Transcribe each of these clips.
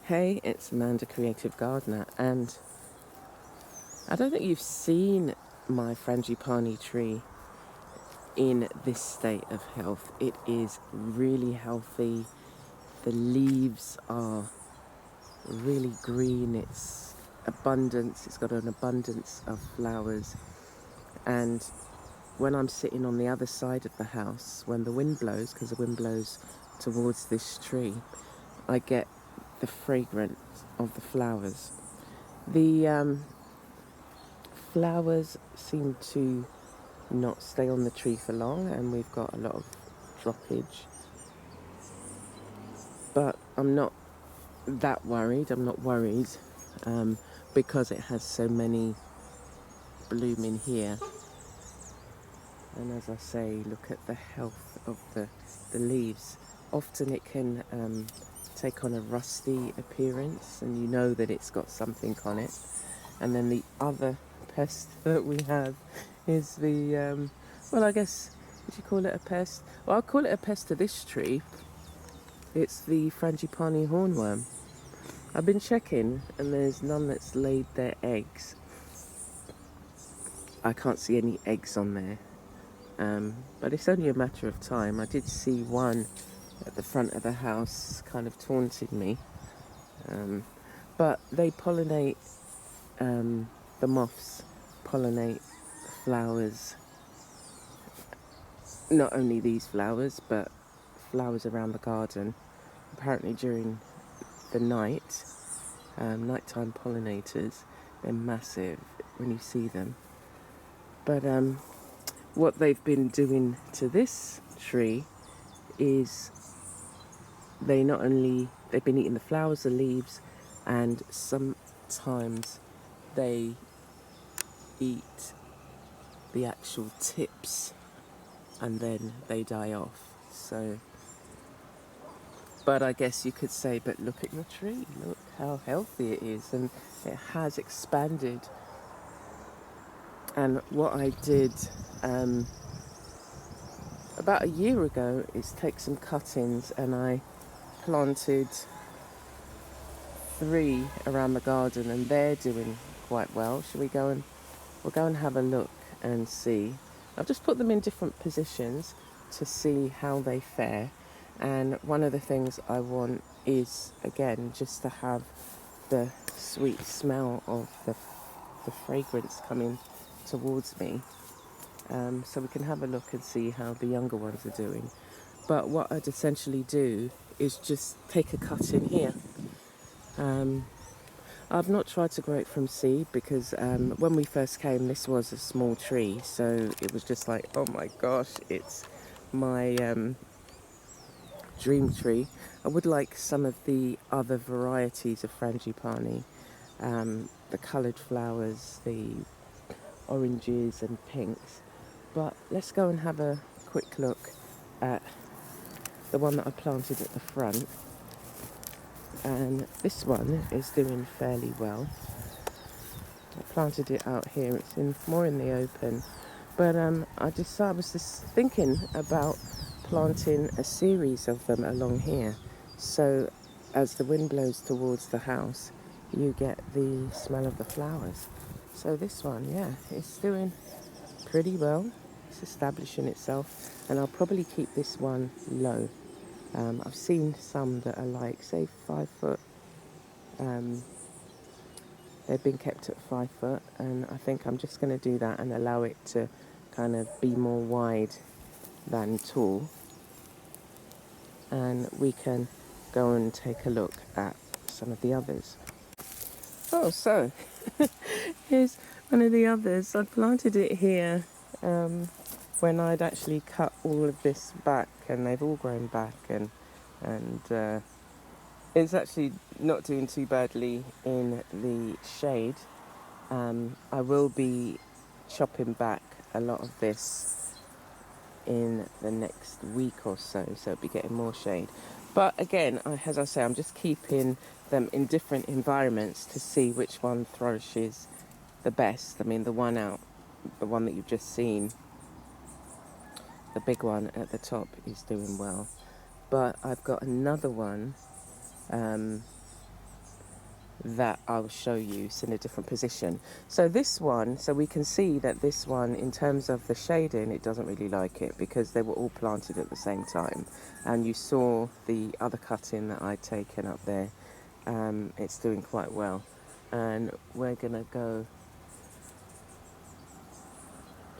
Hey, it's Amanda, Creative Gardener, and I don't think you've seen my Frangipani tree in this state of health. It is really healthy. The leaves are really green. It's got an abundance of flowers. And when I'm sitting on the other side of the house, when the wind blows, because the wind blows towards this tree, I get the fragrance of the flowers. The flowers seem to not stay on the tree for long, and we've got a lot of droppage. But I'm not that worried. I'm not worried because it has so many blooming here. And as I say, look at the health of the leaves. Often it can take on a rusty appearance, and you know that it's got something on it. And then the other pest that we have is the, well, I guess, would you call it a pest? Well, I'll call it a pest to this tree. It's the Frangipani hornworm. I've been checking, and there's none that's laid their eggs. I can't see any eggs on there. But it's only a matter of time. I did see one at the front of the house kind of taunting me. But they pollinate, the moths pollinate flowers. Not only these flowers, but flowers around the garden. Apparently during the night, nighttime pollinators, they're massive when you see them. But what they've been doing to this tree is they've been eating the flowers, the leaves, and sometimes they eat the actual tips and then they die off. So, but I guess you could say, but look at your tree, look how healthy it is, and it has expanded. And what I did about a year ago is take some cuttings, and I planted 3 around the garden, and they're doing quite well. We'll go and have a look and see. I've just put them in different positions to see how they fare. And one of the things I want is, again, just to have the sweet smell of the fragrance coming towards me. So we can have a look and see how the younger ones are doing. But what I'd essentially do is just take a cut in here. I've not tried to grow it from seed because when we first came, this was a small tree, so it was just like, oh my gosh, it's my dream tree. I would like some of the other varieties of Frangipani, the coloured flowers, the oranges and pinks. But let's go and have a quick look at the one that I planted at the front. And this one is doing fairly well. I planted it out here. It's more in the open, but I was just thinking about planting a series of them along here. So as the wind blows towards the house, you get the smell of the flowers. So this one, yeah, it's doing pretty well. It's establishing itself, and I'll probably keep this one low. I've seen some that are like, say, 5 foot. They've been kept at 5 foot, and I think I'm just going to do that and allow it to kind of be more wide than tall. And we can go and take a look at some of the others. Oh, so here's one of the others. I planted it here when I'd actually cut all of this back, and they've all grown back, and it's actually not doing too badly in the shade. I will be chopping back a lot of this in the next week or so, so it'll be getting more shade. But again, as I say, I'm just keeping them in different environments to see which one flourishes the best. I mean, the one that you've just seen, the big one at the top, is doing well. But I've got another one that I'll show you. It's in a different position. So this one, so we can see that this one, in terms of the shading, it doesn't really like it because they were all planted at the same time. And you saw the other cutting that I'd taken up there. It's doing quite well. And we're gonna go,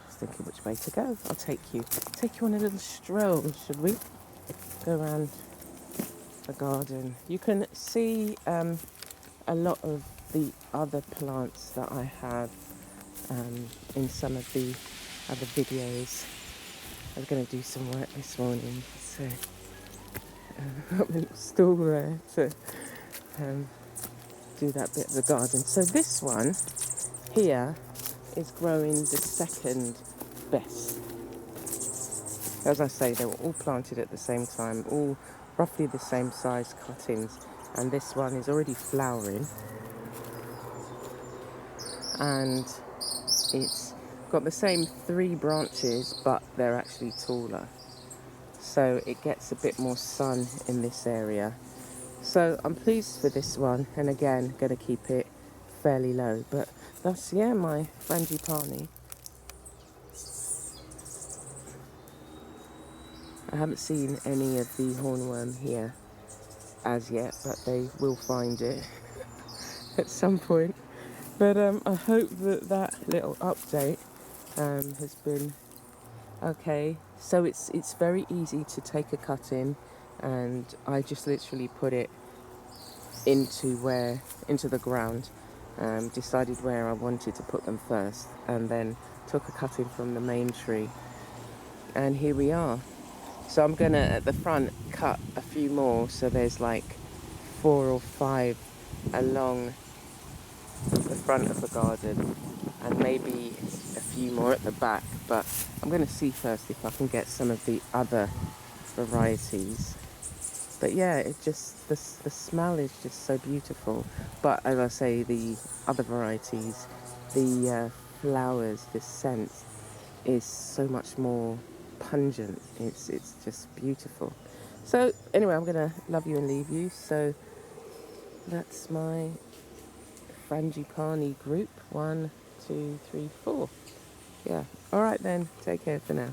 just thinking which way to go. I'll take you on a little stroll, should we? Go around the garden. You can see a lot of the other plants that I have in some of the other videos. I was going to do some work this morning, so I've got a little stool there to do that bit of the garden. So this one here is growing the second best. As I say, they were all planted at the same time, all roughly the same size cuttings, and this one is already flowering, and it's got the same 3 branches, but they're actually taller, so it gets a bit more sun in this area. So I'm pleased for this one, and again, going to keep it fairly low. But that's, yeah, my Frangipani. I haven't seen any of the hornworm here as yet, but they will find it at some point. But I hope that that little update has been okay. So it's very easy to take a cut in, and I just literally put it into the ground, decided where I wanted to put them first, and then took a cutting from the main tree, and here we are. So I'm gonna, at the front, cut a few more, so there's like 4 or 5 along the front of the garden, and maybe a few more at the back, but I'm going to see first if I can get some of the other varieties. But yeah, it just, the smell is just so beautiful. But as I say, the other varieties, the flowers, the scent is so much more pungent. It's just beautiful. So anyway, I'm going to love you and leave you. So that's my Frangipani group. 1, 2, 3, 4. Yeah. All right then. Take care for now.